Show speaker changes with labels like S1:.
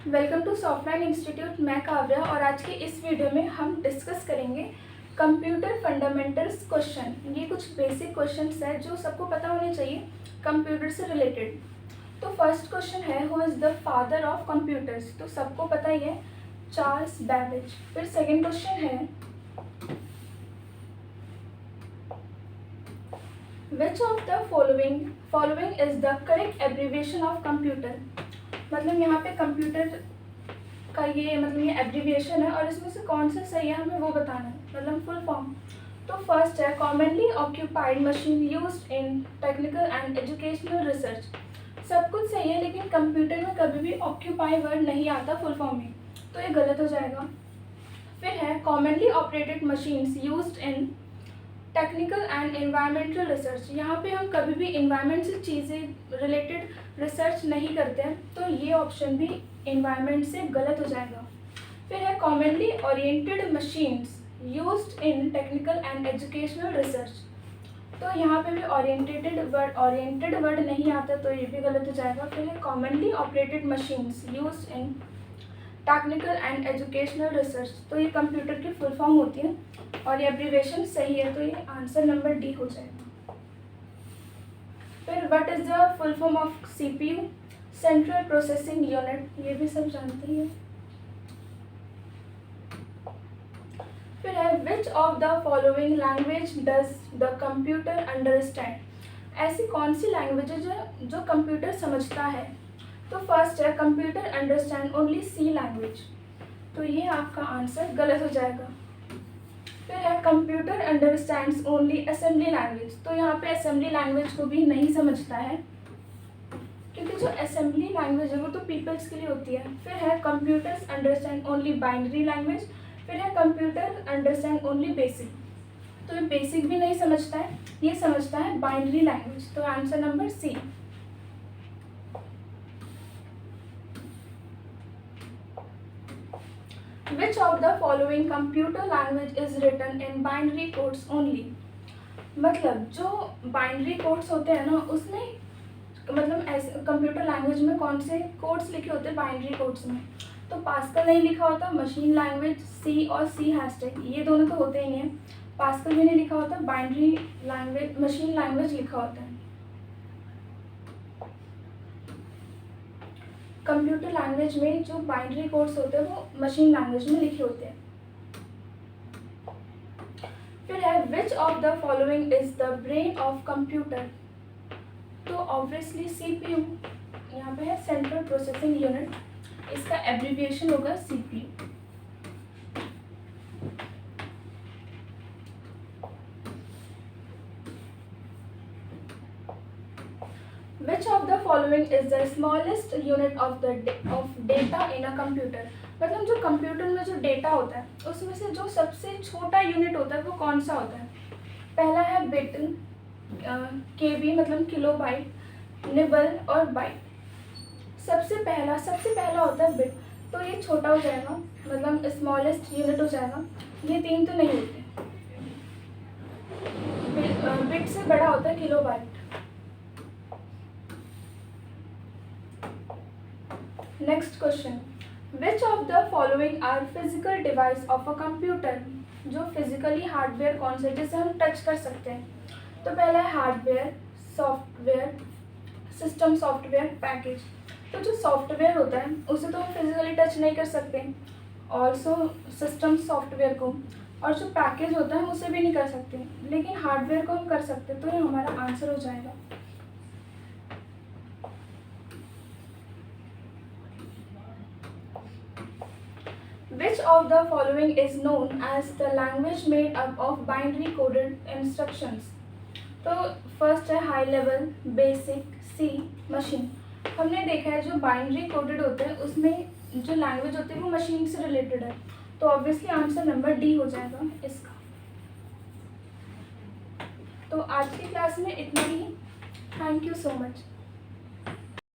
S1: Welcome to सॉफ्टलाइन institute. मैं काव्या और आज के इस वीडियो में हम डिस्कस करेंगे कंप्यूटर फंडामेंटल्स क्वेश्चन। ये कुछ बेसिक क्वेश्चंस है जो सबको पता होने चाहिए कंप्यूटर से रिलेटेड। तो फर्स्ट क्वेश्चन है, who is the father of computers? तो सबको पता ही है, चार्ल्स बैबेज। फिर सेकेंड क्वेश्चन है, विच of the following is the correct abbreviation of computer? मतलब यहाँ पे कंप्यूटर का ये एब्रीविएशन है और इसमें से कौन सा सही है हमें वो बताना है, मतलब फुल फॉर्म। तो फर्स्ट है, commonly occupied machine used in technical and educational research. सब कुछ सही है लेकिन कंप्यूटर में कभी भी ऑक्यूपाई वर्ड नहीं आता फुल फॉर्म में, तो ये गलत हो जाएगा। फिर है, commonly operated machines used in technical and environmental research. यहाँ पे हम कभी भी एनवायरमेंट से चीज़ें रिलेटेड रिसर्च नहीं करते हैं, तो ये ऑप्शन भी एनवायरमेंट से गलत हो जाएगा। फिर है, commonly oriented machines used in technical and educational research. तो यहाँ पे भी ओरिएंटेड वर्ड नहीं आता, तो ये भी गलत हो जाएगा। फिर है, commonly operated machines used in technical and educational research. तो ये कंप्यूटर की फुल फॉर्म होती है और ये एब्रीविएशन सही है, तो ये आंसर नंबर डी हो जाएगा। फिर what is the full form of CPU? Central processing unit. ये भी सब जानते हैं। फिर है, विच of the following language does the computer understand? ऐसी कौन सी लैंग्वेज है जो कंप्यूटर समझता है? तो फर्स्ट है, कंप्यूटर अंडरस्टैंड ओनली सी लैंग्वेज। तो ये आपका आंसर गलत हो जाएगा। फिर है, computer understands only assembly language. तो यहाँ पे असेंबली लैंग्वेज को भी नहीं समझता है, क्योंकि जो असेंबली लैंग्वेज है वो तो पीपल्स के लिए होती है। फिर है, computers understand only binary language. फिर है, कंप्यूटर अंडरस्टैंड ओनली बेसिक। तो ये बेसिक भी नहीं समझता है, ये समझता है बाइनरी लैंग्वेज। तो answer number C. Which of the following computer language is written in binary codes only? मतलब जो बाइनरी कोड्स होते हैं ना, उसमें मतलब ऐसे कंप्यूटर लैंग्वेज में कौन से कोड्स लिखे होते हैं बाइनरी कोड्स में? तो पास्कल नहीं लिखा होता, मशीन लैंग्वेज सी और सी हैशटैग, ये दोनों तो होते ही नहीं है। पास्कल भी नहीं लिखा होता, बाइनरी लैंग्वेज मशीन लैंग्वेज लिखा होता है। कंप्यूटर लैंग्वेज में जो बाइनरी कोड्स होते हैं वो मशीन लैंग्वेज में लिखे होते हैं। फिर है, विच of the following is the brain of computer? तो ऑब्वियसली सीपीयू। यहाँ पे है सेंट्रल प्रोसेसिंग यूनिट, इसका एब्रीविएशन होगा CPU. Which of the following is the smallest unit of data in a computer? मतलब जो कंप्यूटर में जो डेटा होता है उसमें से जो सबसे छोटा यूनिट होता है वो कौन सा होता है? पहला है बिट, केबी मतलब किलोबाइट, निबल और बाइट। सबसे पहला होता है बिट, तो ये छोटा हो जाएगा, मतलब स्मॉलेस्ट यूनिट हो जाएगा। ये तीन तो नहीं होते। बिट से बड़ा होता है kilobyte. Next question, which of the following are physical device of a computer? जो फिजिकली हार्डवेयर कौन सा है जिसे हम टच कर सकते हैं? तो पहला है hardware, software, system software, package. तो जो सॉफ्टवेयर होता है उसे तो हम फिजिकली टच नहीं कर सकते, ऑल्सो सिस्टम सॉफ्टवेयर को, और जो पैकेज होता है उसे भी नहीं कर सकते, लेकिन हार्डवेयर को हम कर सकते। तो ये हमारा आंसर हो जाएगा। Which of the following is known as the language made up of binary coded instructions? तो फर्स्ट है हाई लेवल, बेसिक, सी, मशीन। हमने देखा है जो बाइनरी कोडेड होते हैं उसमें जो लैंग्वेज होती है वो मशीन से रिलेटेड है, तो ऑब्वियसली आंसर नंबर डी हो जाएगा इसका। तो आज की क्लास में इतना ही। Thank you so much.